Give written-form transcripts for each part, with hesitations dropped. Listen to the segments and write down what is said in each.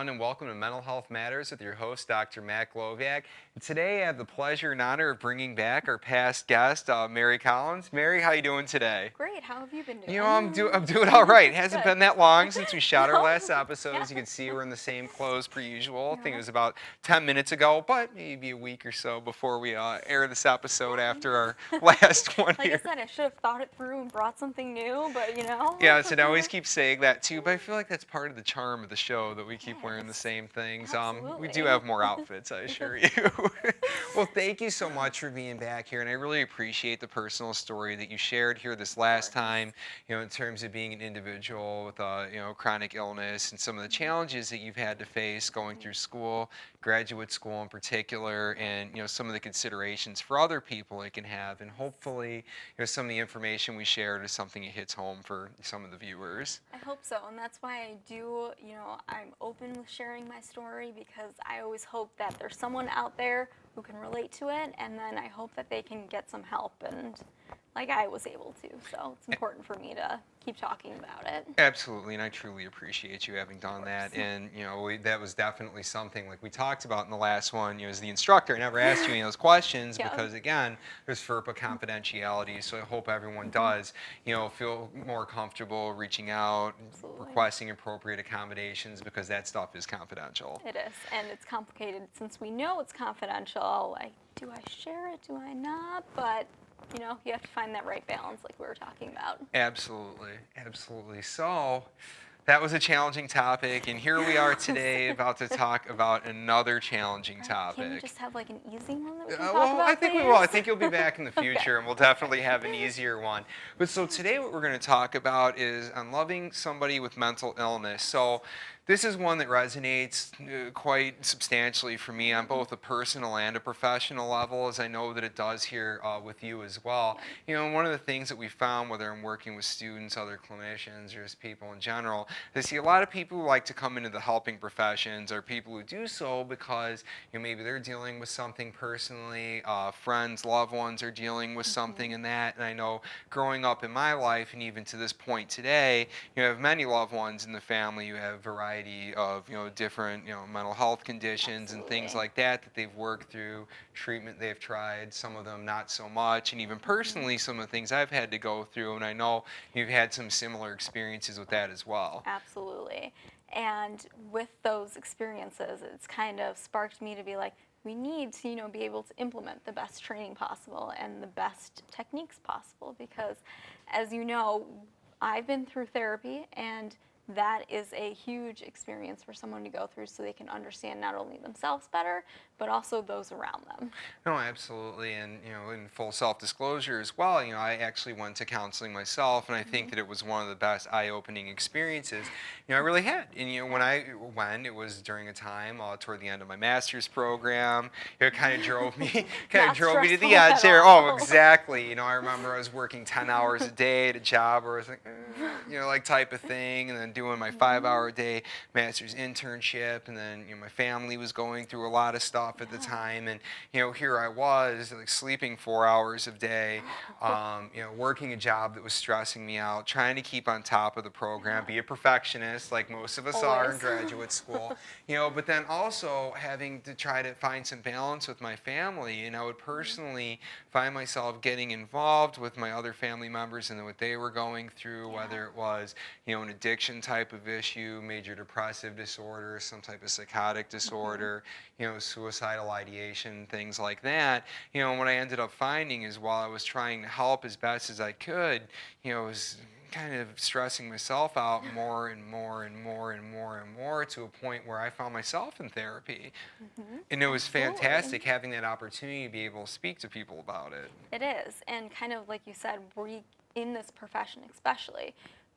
everyone, and welcome to Mental Health Matters with your host, Dr. Matt Gloviak. And today, I have the pleasure and honor of bringing back our past guest, Mary Collins. Mary, how you doing today? Great. How have you been doing? I'm doing all right. It hasn't Good. been that long since we shot our No? last episode. Yeah. As you can see, we're in the same clothes per usual. I think it Yeah. was about 10 minutes ago, but maybe a week or so before we air this episode after our last one Like here. I said, I should have thought it through and brought something new, but you know. Yes, and I always keep saying that too, but I feel like that's part of the charm of the show that we keep wearing the Yes, same things. We do absolutely. have more outfits, I assure you. Well, thank you so much for being back here, and I really appreciate the personal story that you shared here this last course. time, in terms of being an individual with chronic illness and some of the challenges that you've had to face going through school, graduate school in particular, and some of the considerations for other people it can have, and hopefully some of the information we shared is something that hits home for some of the viewers. I hope so, and that's why I do, I'm open with sharing my story because I always hope that there's someone out there who can relate to it, and then I hope that they can get some help, and like I was able to. So it's important for me to keep talking about it. Absolutely, and I truly appreciate you having done that. And that was definitely something like we talked about in the last one. As the instructor, I never asked you any of those questions Yeah. because again, there's FERPA confidentiality. So I hope everyone does, feel more comfortable reaching out, Absolutely. requesting appropriate accommodations because that stuff is confidential. It is, and it's complicated since we know it's confidential. Like, do I share it? Do I not? But you have to find that right balance, like we were talking about. Absolutely, absolutely. So that was a challenging topic, and here we are today about to talk about another challenging topic. Can we just have like an easy one that we can talk well, about, I think we please? will. I think you'll be back in the future, Okay. and we'll definitely have an easier one. But so today, what we're going to talk about is on loving somebody with mental illness. So this is one that resonates quite substantially for me on both a personal and a professional level, as I know that it does here with you as well. One of the things that we found, whether I'm working with students, other clinicians, or just people in general, is I see a lot of people who like to come into the helping professions are people who do so because maybe they're dealing with something personally, friends, loved ones are dealing with something in that. And I know growing up in my life, and even to this point today, you have many loved ones in the family. You have a variety of different mental health conditions and things like that they've worked through, treatment they've tried, some of them not so much, and even personally some of the things I've had to go through, and I know you've had some similar experiences with that as well. Absolutely. And with those experiences, it's kind of sparked me to be like, we need to, be able to implement the best training possible and the best techniques possible because, as you know, I've been through therapy, and that is a huge experience for someone to go through so they can understand not only themselves better, but also those around them. No, absolutely, and in full self-disclosure as well, I actually went to counseling myself, and I think that it was one of the best eye-opening experiences, I really had. And when I went, it was during a time toward the end of my master's program. It kind of drove me, Not to the stressful edge at there. all. Oh, exactly. I remember I was working 10 hours a day at a job where I was like, like type of thing, and then doing my 5-hour-a-day master's internship, and then my family was going through a lot of stuff at the time, and here I was like sleeping 4 hours a day, working a job that was stressing me out, trying to keep on top of the program, be a perfectionist like most of us are in Always. graduate school, but then also having to try to find some balance with my family, and I would personally find myself getting involved with my other family members and what they were going through, whether it was an addiction type of issue, major depressive disorder, some type of psychotic disorder, suicidal ideation, things like that. And what I ended up finding is while I was trying to help as best as I could, I was kind of stressing myself out more and more and more and more and more to a point where I found myself in therapy. And it was fantastic having that opportunity to be able to speak to people about it. It is, and kind of like you said, we, in this profession especially,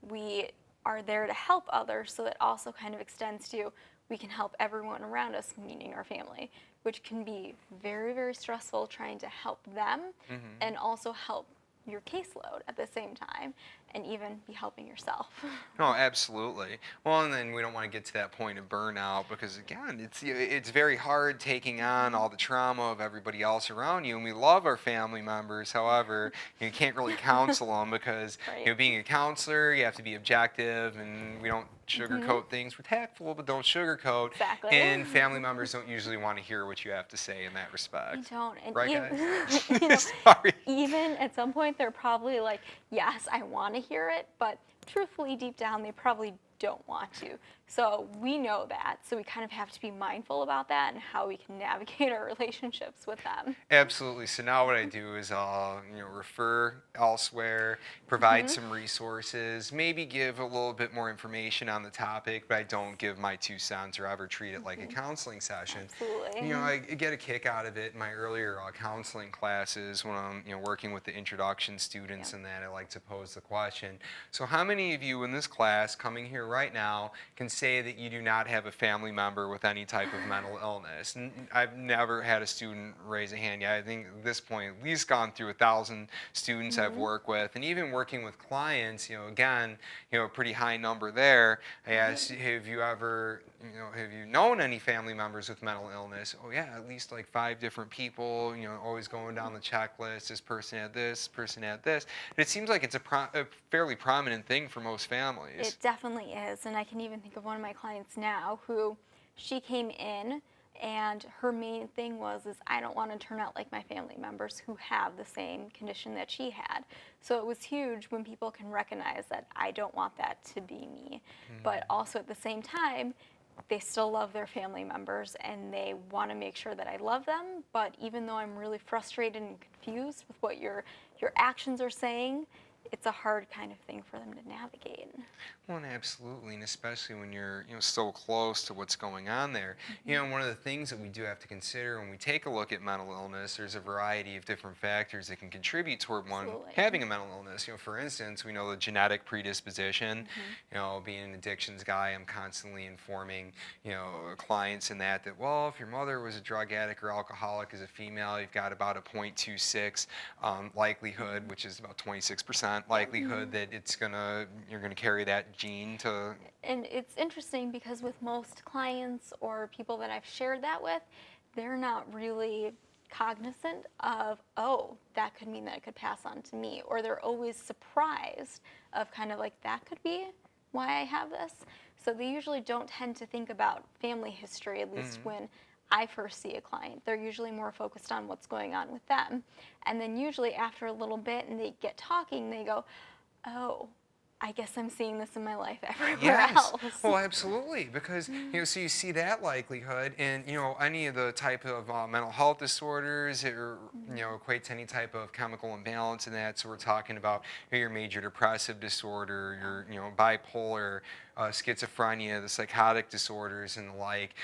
we are there to help others, so it also kind of extends to we can help everyone around us, meaning our family, which can be very, very stressful trying to help them and also help your caseload at the same time and even be helping yourself. No, absolutely. Well, and then we don't want to get to that point of burnout because again, it's very hard taking on all the trauma of everybody else around you, and we love our family members. However, you can't really counsel them because Right. being a counselor, you have to be objective, and we don't sugarcoat things. We're tactful, but don't sugarcoat. Exactly. And family members don't usually want to hear what you have to say in that You respect. don't, and Right, even, guys? Sorry. even at some point, they're probably like, yes, I want to hear it, but truthfully, deep down, they probably don't want to. So we know that, so we kind of have to be mindful about that and how we can navigate our relationships with them. Absolutely. So now what I do is I'll, refer elsewhere, provide Hmm. some resources, maybe give a little bit more information on the topic, but I don't give my 2 cents or ever treat it like a Hmm. counseling session. Absolutely. I get a kick out of it in my earlier counseling classes when I'm, working with the introduction students, Yeah. and that I like to pose the question. So how many of you in this class coming here right now can say that you do not have a family member with any type of mental illness? I've never had a student raise a hand yet. I think at this point, at least gone through 1,000 students I've Hmm. worked with, and even working with clients, again, a pretty high number there. I Right. asked, have you ever, have you known any family members with mental illness? Oh yeah, at least like 5 different people, always going down the checklist. This person had this person had this. And it seems like it's a fairly prominent thing for most families. It definitely is. And I can even think of one of my clients now who she came in and her main thing was is I don't want to turn out like my family members who have the same condition that she had. So it was huge when people can recognize that I don't want that to be me. But also at the same time, they still love their family members and they want to make sure that I love them. But even though I'm really frustrated and confused with what your actions are saying, it's a hard kind of thing for them to navigate. Well, and absolutely, and especially when you're so close to what's going on there. Hmm. One of the things that we do have to consider when we take a look at mental illness, there's a variety of different factors that can contribute toward one Absolutely. having a mental illness. For instance, we know the genetic predisposition. Hmm. Being an addictions guy, I'm constantly informing clients in that well, if your mother was a drug addict or alcoholic as a female, you've got about a 0.26 likelihood, which is about 26% Yep. likelihood that you're gonna carry that gene to. And it's interesting because with most clients or people that I've shared that with, they're not really cognizant of, oh, that could mean that it could pass on to me. Or they're always surprised of kind of like, that could be why I have this. So they usually don't tend to think about family history, at least Mhm. when I first see a client. They're usually more focused on what's going on with them. And then usually after a little bit and they get talking, they go, oh, I guess I'm seeing this in my life everywhere Yes. else. Well, absolutely, because so you see that likelihood, and any of the type of mental health disorders, or equate to any type of chemical imbalance in that. So we're talking about your major depressive disorder, your bipolar, schizophrenia, the psychotic disorders, and the like,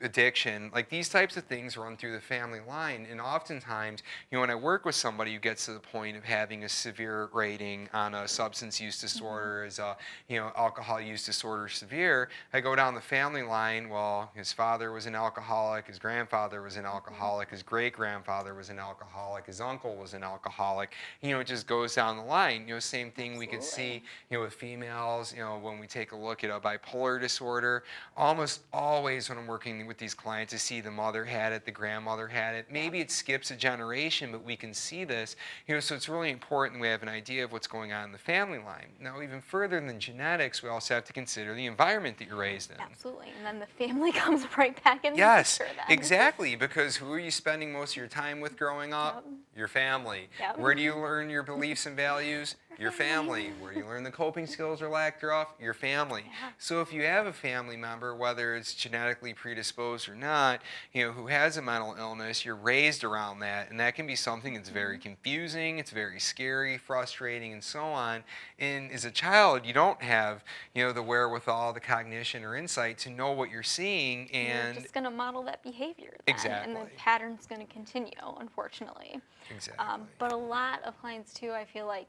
addiction. Like these types of things run through the family line, and oftentimes, when I work with somebody who gets to the point of having a severe rating on a substance use disorder, as a alcohol use disorder severe, I go down the family line. Well, his father was an alcoholic, his grandfather was an alcoholic, his great grandfather was an alcoholic, his uncle was an alcoholic. It just goes down the line. Same thing we could Absolutely. see with females. When we take a look at a bipolar disorder, almost always when I'm working with these clients, I see the mother had it, the grandmother had it. Yep. Maybe it skips a generation, but we can see this. So it's really important we have an idea of what's going on in the family line. Now, even further than genetics, we also have to consider the environment that you're raised in. Absolutely. And then the family comes right back in the Yes, picture then. exactly, because who are you spending most of your time with growing up? Yep. Your family. Yep. Where do you learn your beliefs and values? Your Family. family. Where do you learn the coping skills or lack thereof? Your family. Yeah. So if you have a family member, whether it's genetically predisposed or not, who has a mental illness, you're raised around that, and that can be something that's very confusing, it's very scary, frustrating, and so on. And as a child, you don't have, the wherewithal, the cognition or insight to know what you're seeing, You're and just going to model that behavior then. And the exactly. pattern's going to continue, unfortunately. Exactly. But a lot of clients, too, I feel like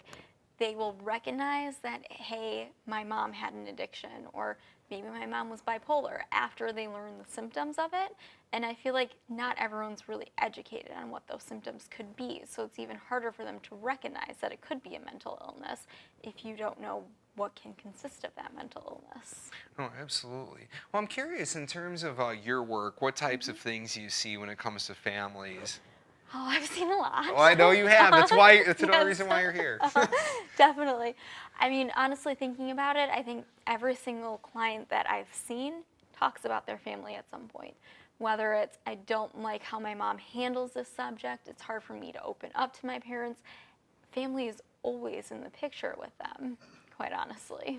they will recognize that, hey, my mom had an addiction, or maybe my mom was bipolar after they learn the symptoms of it. And I feel like not everyone's really educated on what those symptoms could be. So it's even harder for them to recognize that it could be a mental illness if you don't know what can consist of that mental illness. Oh, absolutely. Well, I'm curious in terms of your work, what types of things you see when it comes to families? Oh, I've seen a lot. Well, I know you have. That's another Yes. reason why you're here. Definitely. I mean, honestly, thinking about it, I think every single client that I've seen talks about their family at some point. Whether it's I don't like how my mom handles this subject, it's hard for me to open up to my parents. Family is always in the picture with them, quite honestly.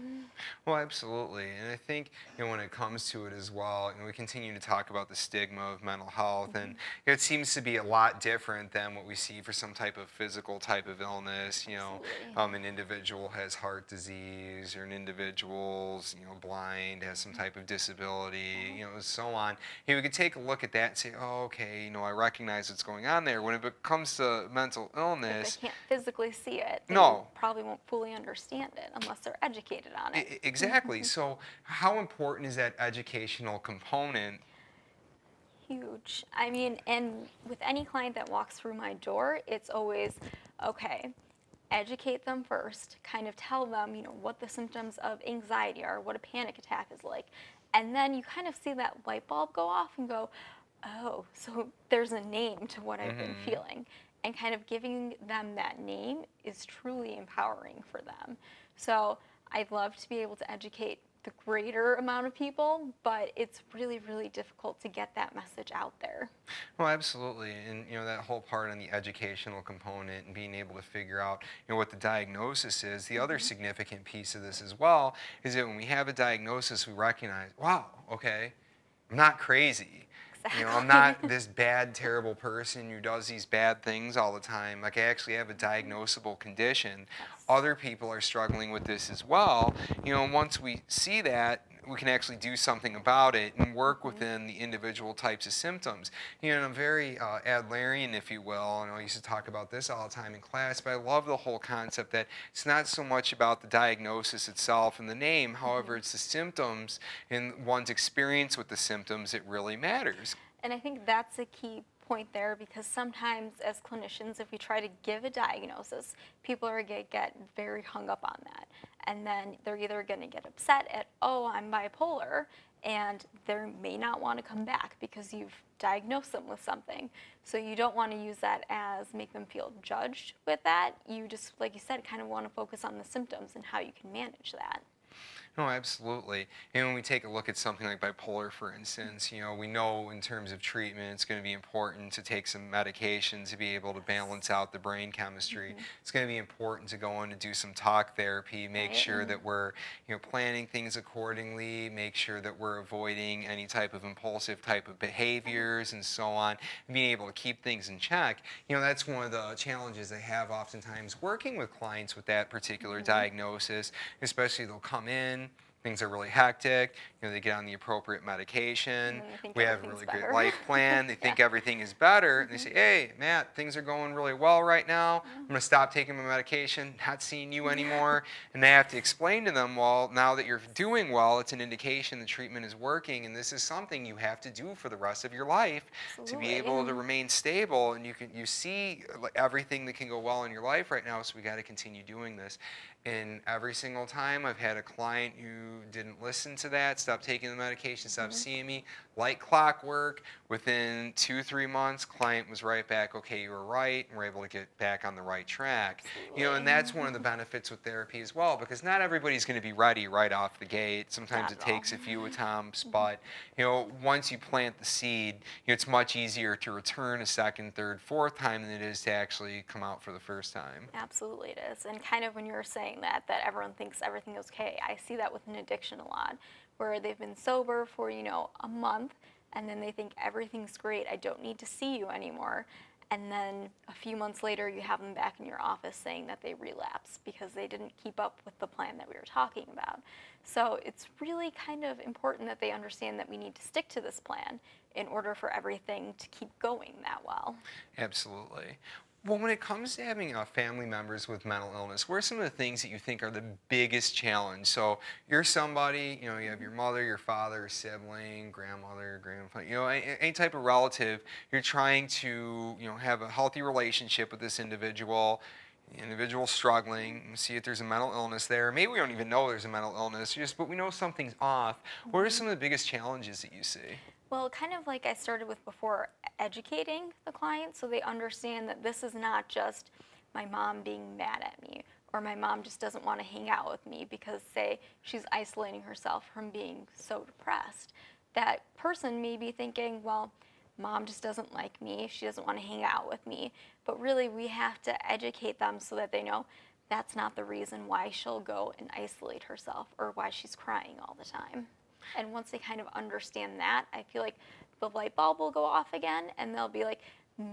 Well, absolutely. And I think, when it comes to it as well, we continue to talk about the stigma of mental health, and it seems to be a lot different than what we see for some type of physical type of illness. Absolutely. An individual has heart disease, or an individual's, blind, has some type of disability, so on. We could take a look at that and say, oh, okay, I recognize what's going on there. When it comes to mental If they illness, can't physically see it, they no. probably won't fully understand it unless they're educated on it. Exactly. So, how important is that educational component? Huge. I mean, and with any client that walks through my door, it's always okay, educate them first, kind of tell them, what the symptoms of anxiety are, what a panic attack is like. And then you kind of see that light bulb go off and go, oh, so there's a name to what I've been Hmm. feeling. And kind of giving them that name is truly empowering for them. So I'd love to be able to educate the greater amount of people, but it's really, really difficult to get that message out there. Well, absolutely. And, that whole part on the educational component and being able to figure out, what the diagnosis is. The other significant piece of this as well is that when we have a diagnosis, we recognize, wow, okay, I'm not crazy. I'm Exactly. not this bad, terrible person who does these bad things all the time. Like, I actually have a diagnosable condition. Yes. Other people are struggling with this as well. And once we see that, we can actually do something about it and work within the individual types of symptoms. And I'm very Adlerian, if you will. And I used to talk about this all the time in class, but I love the whole concept that it's not so much about the diagnosis itself and the name. However, it's the symptoms and one's experience with the symptoms that really matters. And I think that's a key point there because sometimes, as clinicians, if we try to give a diagnosis, people are going to get very hung up on that. And then they're either going to get upset at, oh, I'm bipolar, and they may not want to come back because you've diagnosed them with something. So you don't want to use that as make them feel judged with that. You just, like you said, kind of want to focus on the symptoms and how you can manage that. No, absolutely. And when we take a look at something like bipolar, for instance, we know in terms of treatment, it's going to be important to take some medication to be able to balance out the brain chemistry. It's going to be important to go in and do some talk therapy, make Right. sure that we're, planning things accordingly, make sure that we're avoiding any type of impulsive type of behaviors and so on, and being able to keep things in check. That's one of the challenges I have oftentimes working with clients with that particular diagnosis, especially they'll come in. Things are really hectic. They get on the appropriate medication. And then I think We have a everything's really great better. life plan. They Yeah. think everything is better. And they say, hey, Matt, things are going really well right now. I'm going to stop taking my medication, not seeing you anymore. And they have to explain to them, well, now that you're doing well, it's an indication the treatment is working. And this is something you have to do for the rest of your life to be Absolutely. able to remain stable. And you see everything that can go well in your life right now. So we got to continue doing this. And every single time I've had a client who didn't listen to that, stopped taking the medication, stopped seeing me, like clockwork, within 2-3 months, client was right back, okay, you were right, and we're able to get back on the right track. And that's one of the benefits with therapy as well, because not everybody's going to be ready right off the gate. Sometimes Not it at all. takes a few attempts, but once you plant the seed, it's much easier to return a second, third, fourth time than it is to actually come out for the first time. Absolutely, it is. And kind of when you're saying that everyone thinks everything is okay, I see that with an addiction a lot, where they've been sober for, a month, and then they think everything's great, I don't need to see you anymore. And then a few months later, you have them back in your office saying that they relapsed because they didn't keep up with the plan that we were talking about. So it's really kind of important that they understand that we need to stick to this plan in order for everything to keep going that well. Absolutely. Well, when it comes to having family members with mental illness, what are some of the things that you think are the biggest challenge? So you're somebody, you have your mother, your father, sibling, grandmother, grandfather, any type of relative. You're trying to, have a healthy relationship with this individual. The individual struggling, see if there's a mental illness there. Maybe we don't even know there's a mental illness, but we know something's off. What are some of the biggest challenges that you see? Well, kind of like I started with before, educating the client so they understand that this is not just my mom being mad at me or my mom just doesn't want to hang out with me because, say, she's isolating herself from being so depressed. That person may be thinking, well, mom just doesn't like me, she doesn't want to hang out with me. But really, we have to educate them so that they know that's not the reason why she'll go and isolate herself or why she's crying all the time. And once they kind of understand that, I feel like the light bulb will go off again and they'll be like,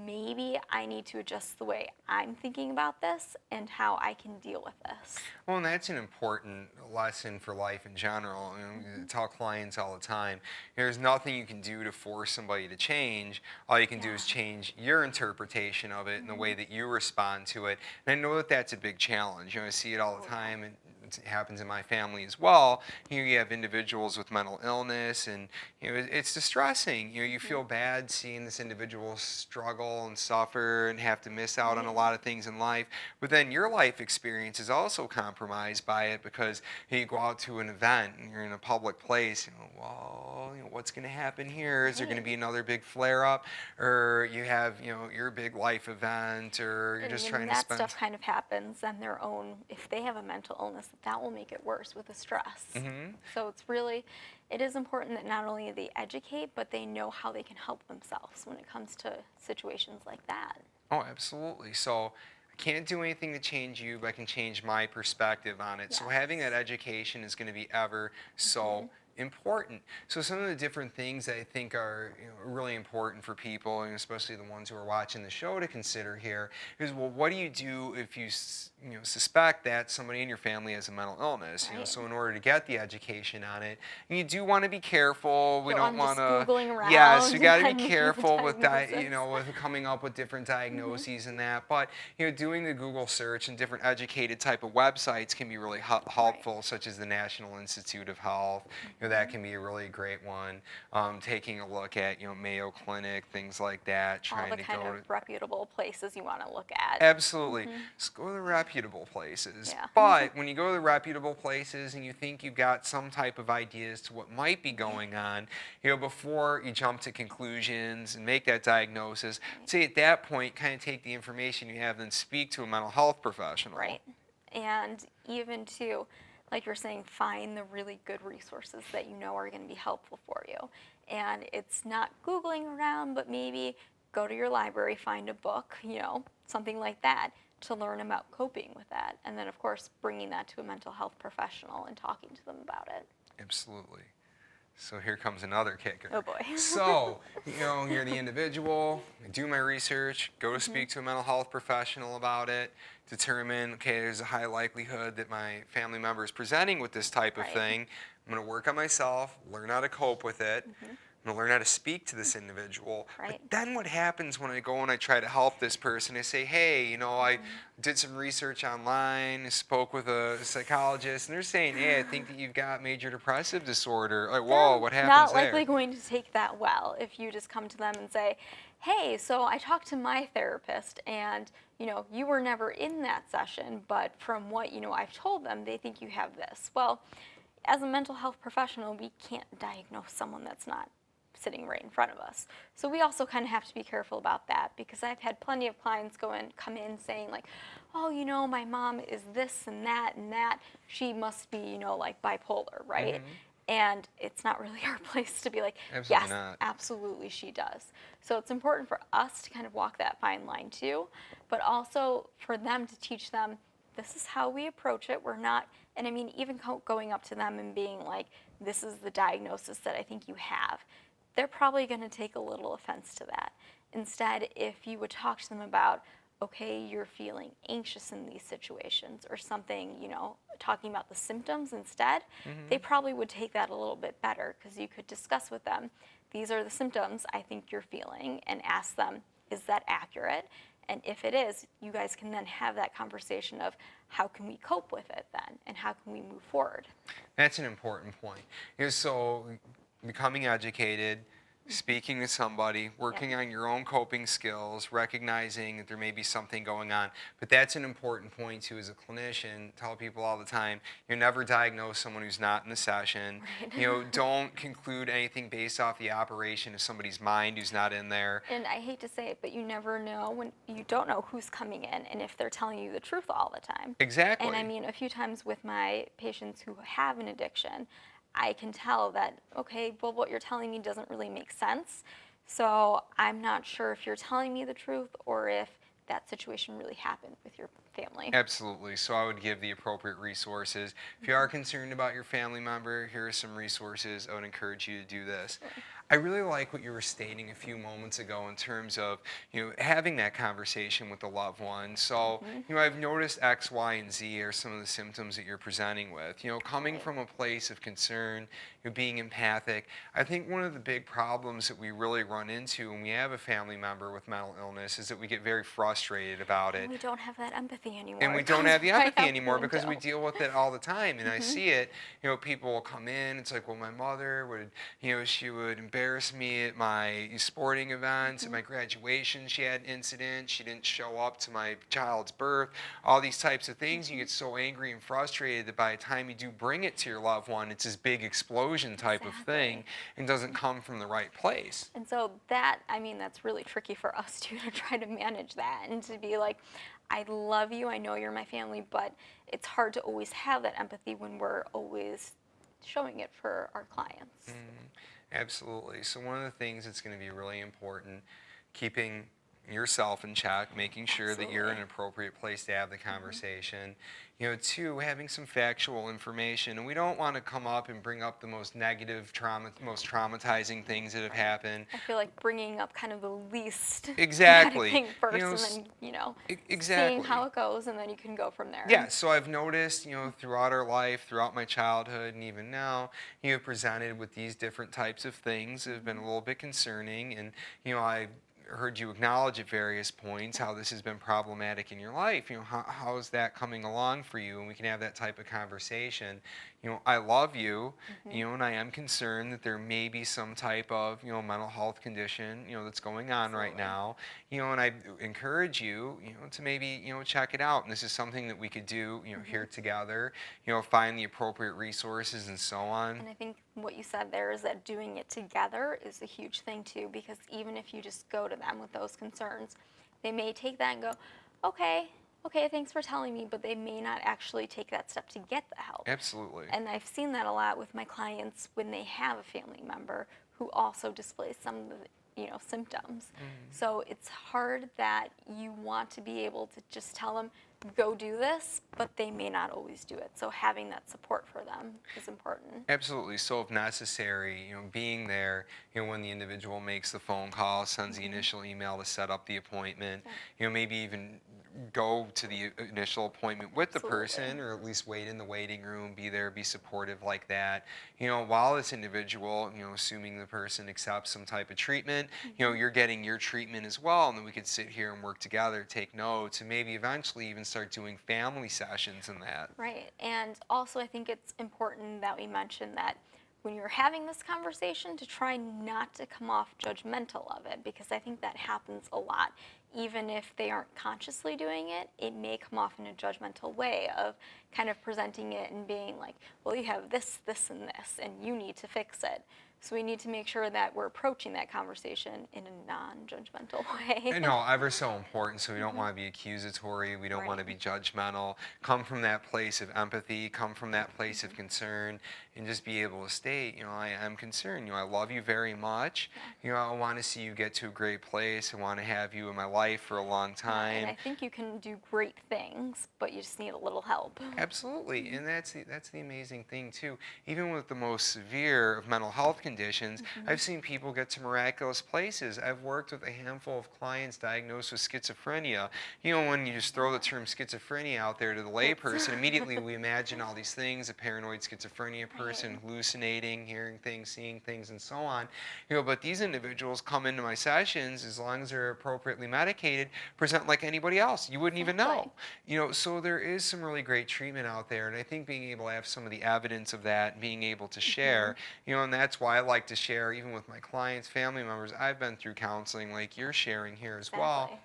maybe I need to adjust the way I'm thinking about this and how I can deal with this. Well, and that's an important lesson for life in general. I tell clients all the time, there's nothing you can do to force somebody to change. All you can do Yeah. is change your interpretation of it and the way that you respond to it. And I know that that's a big challenge. I see it all the time, and it happens in my family as well. You have individuals with mental illness, and it's distressing. You feel bad seeing this individual struggle and suffer and have to miss out on a Right. lot of things in life. But then your life experience is also compromised by it because you go out to an event and you're in a public place. Well, what's going to happen here? Is there going to Right. be another big flare up, or you have your big life event, or you're And just when trying to that spend. stuff kind of happens on their own, if they have a mental illness, that will make it worse with the stress. Hmm. So it is important that not only they educate, but they know how they can help themselves when it comes to situations like that. Oh, absolutely. So I can't do anything to change you, but I can change my perspective on it. So having that Yes. education is going to be ever Hmm. so important. So some of the different things that I think are really important for people, and especially the ones who are watching the show to consider here, is, well, what do you do if you suspect that somebody in your family has a mental illness? Right. So in order to get the education on it, and you do want to be careful. We Go don't on want just to. Googling Yes, we around got to be and looking at the careful with diagnosis. with coming up with different Hmm. diagnoses and that. But doing the Google search and different educated type of websites can be really Right. helpful, such as the National Institute of Health. That Hmm. can be a really great one. Taking a look at Mayo Clinic, things like that. All Trying the to kind go of to. reputable places you want to look at. Absolutely. Hmm. Just go to the reputable places. Yeah. But when you go to the reputable places and you think you've got some type of idea as to what might be going on, before you jump to conclusions and make that diagnosis, Right. say at that point, kind of take the information you have and speak to a mental health professional. Right. And even to, like you're saying, find the really good resources that you know are going to be helpful for you. And it's not Googling around, but maybe go to your library, find a book, something like that to learn about coping with that. And then, of course, bringing that to a mental health professional and talking to them about it. Absolutely. So here comes another Oh kicker. boy. So, you're the individual, I do my research, go to Hmm. speak to a mental health professional about it, determine, okay, there's a high likelihood that my family member is presenting with this type of Right. thing. I'm going to work on myself, learn how to cope with it. Hmm. I'm going to learn how to speak to this individual. But Right. then what happens when I go and I try to help this person? I say, hey, I Hmm. did some research online, spoke with a psychologist, and they're saying, hey, I think that you've got major depressive disorder. Like, whoa, They're what happens not there? likely going to take that well if you just come to them and say, hey, so I talked to my therapist and you were never in that session, but from what I've told them, they think you have this. Well, as a mental health professional, we can't diagnose someone that's not sitting right in front of us. So we also kind of have to be careful about that because I've had plenty of clients come in saying like, oh, my mom is this and that and that. She must be, like bipolar, right? Hmm. And it's not really our place to be like, Absolutely yes, not. absolutely she does. So it's important for us to kind of walk that fine line too, but also for them to teach them this is how we approach it. We're not, and I mean, even going up to them and being like, this is the diagnosis that I think you have, they're probably going to take a little offense to that. Instead, if you would talk to them about, okay, you're feeling anxious in these situations or something, talking about the symptoms instead, they Hmm. probably would take that a little bit better because you could discuss with them, these are the symptoms I think you're feeling, and ask them, is that accurate? And if it is, you guys can then have that conversation of how can we cope with it then and how can we move forward? That's an important point. So becoming educated, speaking to somebody, working on your own coping skills, recognizing that there may be something going on. But that's an important point too as a clinician. Tell people all the time, you never diagnose someone who's not in the session. Right. Don't conclude anything based off the operation of somebody's mind who's not in there. And I hate to say it, but you never know when you don't know who's coming in and if they're telling you the truth all the time. Exactly. And I mean, a few times with my patients who have an addiction, I can tell that, okay, well, what you're telling me doesn't really make sense. So I'm not sure if you're telling me the truth or if that situation really happened with your family. Absolutely. So I would give the appropriate resources. If you are concerned about your family member, here are some resources. I would encourage you to do this. I really like what you were stating a few moments ago in terms of, having that conversation with the loved one. So, I've noticed X, Y, and Z are some of the symptoms that you're presenting with. Coming Right. from a place of concern, being empathic. I think one of the big problems that we really run into when we have a family member with mental illness is that we get very frustrated about And it. we don't have that empathy anymore. And we It don't goes have the right empathy out the anymore because we window. deal with it all the time. And I see it, people will come in, it's like, well, my mother would, she would embarrass me at my sporting events, at my graduation, she had an incident, she didn't show up to my child's birth, all these types of things. You get so angry and frustrated that by the time you do bring it to your loved one, it's this big explosion type of thing Exactly. and doesn't come from the right place. And so that, I mean, that's really tricky for us too to try to manage that and to be like, I love you, I know you're my family, but it's hard to always have that empathy when we're always showing it for our clients. Absolutely. So one of the things that's going to be really important, keeping yourself in check, making sure that you're in Absolutely. an appropriate place to have the conversation. Two, having some factual information. And we don't want to come up and bring up the most negative trauma, most traumatizing things that have Right. happened. I feel like bringing up kind of the least traumatic Exactly. thing first and then, seeing Exactly. how it goes and then you can go from there. Yeah, so I've noticed, throughout our life, throughout my childhood, and even now, presented with these different types of things that have been a little bit concerning. And, I heard you acknowledge at various points how this has been problematic in your life. How is that coming along for you? And we can have that type of conversation. I love you, and I am concerned that there may be some type of, mental health condition, that's going on right Absolutely. now. And I encourage you, to maybe, check it out. And this is something that we could do, here together, find the appropriate resources and so on. And I think what you said there is that doing it together is a huge thing too, because even if you just go to them with those concerns, they may take that and go, okay, okay, thanks for telling me, but they may not actually take that step to get the help. Absolutely. And I've seen that a lot with my clients when they have a family member who also displays some of the symptoms. So it's hard that you want to be able to just tell them, go do this, but they may not always do it. So having that support for them is important. Absolutely. So if necessary, being there, when the individual makes the phone call, sends the initial email to set up the appointment, maybe even go to the initial appointment with the person, Absolutely. or at least wait in the waiting room, be there, be supportive like that. While this individual, assuming the person accepts some type of treatment, you're getting your treatment as well, and then we could sit here and work together, take notes, and maybe eventually even start doing family sessions in that. Right. And also, I think it's important that we mention that when you're having this conversation, to try not to come off judgmental of it, because I think that happens a lot. Even if they aren't consciously doing it, it may come off in a judgmental way of kind of presenting it and being like, well, you have this, this, and this, and you need to fix it. So we need to make sure that we're approaching that conversation in a non-judgmental way. No, ever so important. So we don't want to be accusatory. We don't want to Right. be judgmental. Come from that place of empathy. Come from that place of concern, and just be able to state, I am concerned. I love you very much. I want to see you get to a great place. I want to have you in my life for a long Yeah, and time. I think you can do great things, but you just need a little help. Absolutely, and that's the amazing thing too. Even with the most severe of mental health conditions, I've seen people get to miraculous places. I've worked with a handful of clients diagnosed with schizophrenia. When you just throw the term schizophrenia out there to the layperson, immediately we imagine all these things: a paranoid schizophrenia person hallucinating, hearing things, seeing things, and so on. But these individuals come into my sessions as long as they're appropriately medicated. medicated, present like anybody else. You wouldn't even Exactly. know. So there is some really great treatment out there, and I think being able to have some of the evidence of that and being able to Hmm. share, and that's why I like to share even with my clients, family members. I've been through counseling like you're sharing here as well. Exactly.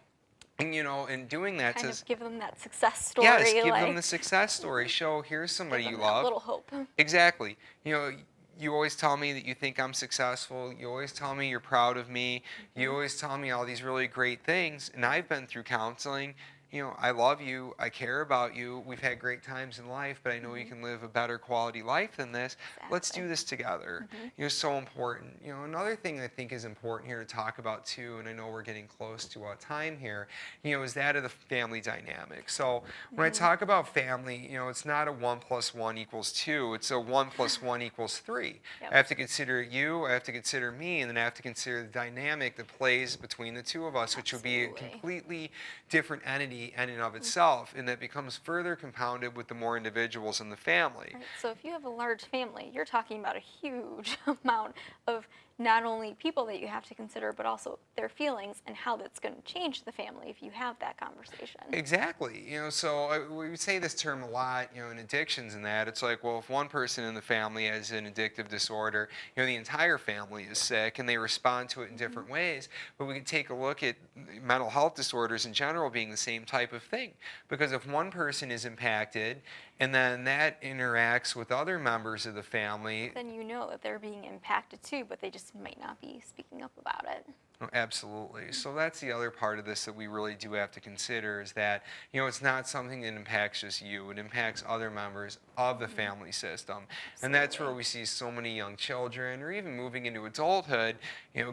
And doing that Kind to, of give them that success yes, story, give them like the success story. Show, here's give somebody you them that love. little hope. Exactly. You always tell me that you think I'm successful. You always tell me you're proud of me. You Hmm. always tell me all these really great things. And I've been through counseling. I love you. I care about you. We've had great times in life, but I know you Hmm. can live a better quality life than this. Let's do Exactly. this together. Hmm. So important. Another thing I think is important here to talk about too, and I know we're getting close to our time here, is that of the family dynamic. So when I Hmm. talk about family, it's not a 1 + 1 = 2. It's a 1 + 1 = 3. I Yep. have to consider you, I have to consider me, and then I have to consider the dynamic that plays between the two of us, which will be a Absolutely. completely different entity in and of Mm. itself, and that becomes further compounded with the more individuals in the family. Right. So if you have a large family, you're talking about a huge amount of not only people that you have to consider, but also their feelings and how that's going to change the family if you have that conversation. Exactly. So we say this term a lot, in addictions and that. It's like, well, if one person in the family has an addictive disorder, the entire family is sick and they respond to it in Hmm. different ways. But we can take a look at mental health disorders in general being the same type of thing. Because if one person is impacted and then that interacts with other members of the family. Then you know that they're being impacted too, but they just might not be speaking up about it. Oh, absolutely. So that's the other part of this that we really do have to consider is that, it's not something that impacts just you. It impacts other members of the Hmm. family system. And that's where Absolutely. we see so many young children or even moving into adulthood,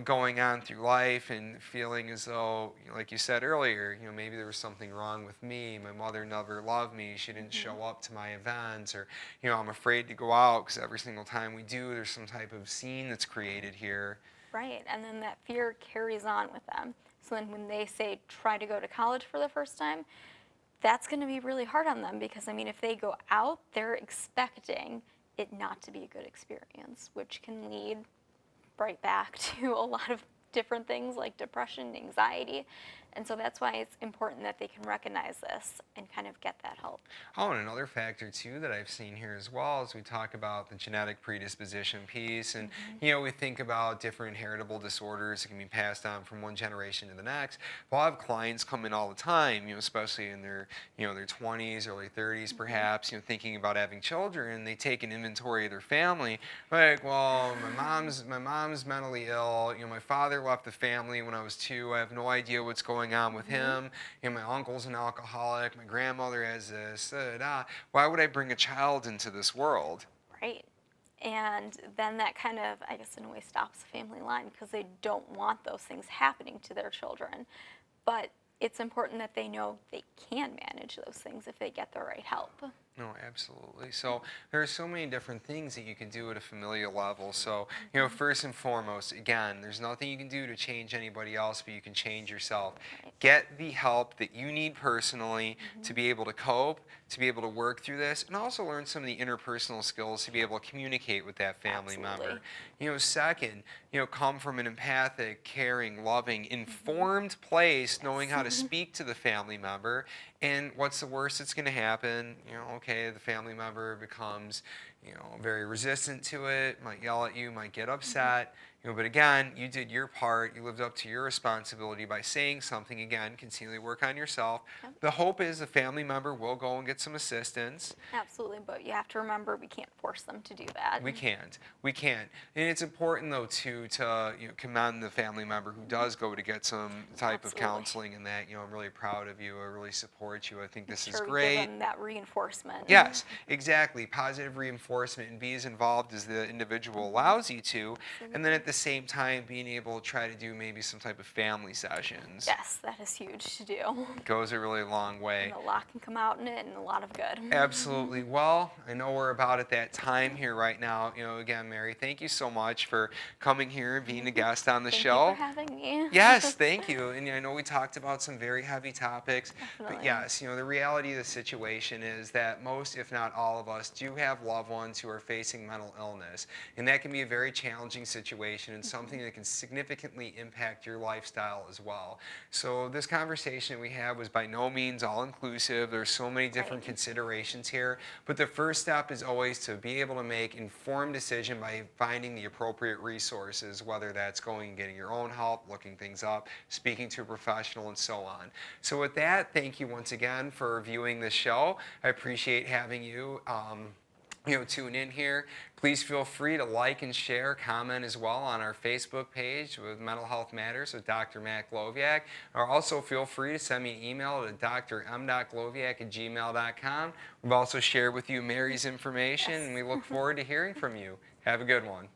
going on through life and feeling as though, like you said earlier, maybe there was something wrong with me. My mother never loved me. She didn't Hmm. show up to my events, or, I'm afraid to go out because every single time we do, there's some type of scene that's created here. Right. And then that fear carries on with them. So then when they say try to go to college for the first time, that's going to be really hard on them because, I mean, if they go out, they're expecting it not to be a good experience, which can lead right back to a lot of different things like depression, anxiety. And so that's why it's important that they can recognize this and kind of get that help. Oh, and another factor too that I've seen here as well is we talk about the genetic predisposition piece, and Hmm. we think about different heritable disorders that can be passed on from one generation to the next. Well, I have clients come in all the time, especially in their 20s, early 30s, Hmm. perhaps, thinking about having children, and they take an inventory of their family. Like, well, my mom's mentally ill. My father left the family when I was 2. I have no idea what's going on with Hmm. him. My uncle's an alcoholic. My grandmother has this. Why would I bring a child into this world? Right. And then that kind of, I guess, in a way stops the family line because they don't want those things happening to their children. But it's important that they know they can manage those things if they get the right help. No, absolutely. So there are so many different things that you can do at a familial level. So, Hmm. first and foremost, again, there's nothing you can do to change anybody else, but you can change yourself. Right. Get the help that you need personally to Hmm. be able to cope, to be able to work through this, and also learn some of the interpersonal skills to be able to communicate with that family member. Absolutely. Second, come from an empathic, caring, loving, Hmm. informed place, knowing how to Yes. speak to the family member. And what's the worst that's going to happen? Okay, the family member becomes, very resistant to it, might yell at you, might get Hmm. upset. But again, you did your part. You lived up to your responsibility by saying something. Again, continually work on yourself. Yep. The hope is the family member will go and get some assistance. Absolutely. But you have to remember we can't force them to do that. We can't. We can't. And it's important though too to commend the family member who Hmm. does go to get some type of Absolutely. counseling and that. I'm really proud of you. I really support you. I think Make this is sure we give great. them that reinforcement. Yes, exactly. Positive reinforcement and be as involved as the individual Hmm. allows you to. And then Absolutely. at the same time, being able to try to do maybe some type of family sessions Yes, that is huge to do. goes a really long And way. a lot can come out in it and a lot of good. Absolutely. Well, I know we're about at that time here right now. Again, Mary, thank you so much for coming here and being a guest on the Thank you for show. having me. Yes, thank you. And I know we talked about some very heavy topics, but Definitely. yes, the reality of the situation is that most, if not all of us, do have loved ones who are facing mental illness. And that can be a very challenging situation. consideration and something that can significantly impact your lifestyle as well. So this conversation we had was by no means all inclusive. There's so many different Right. considerations here, but the first step is always to be able to make informed decision by finding the appropriate resources, whether that's going and getting your own help, looking things up, speaking to a professional, and so on. So with that, thank you once again for viewing this show. I appreciate having you. Tune in here. Please feel free to like and share, comment as well on our Facebook page with Mental Health Matters with Dr. Matt Gloviak. Or also feel free to send me an email to drm.gloviak@gmail.com. We've also shared with you Mary's information, Yes. and we look forward to hearing from you. Have a good one.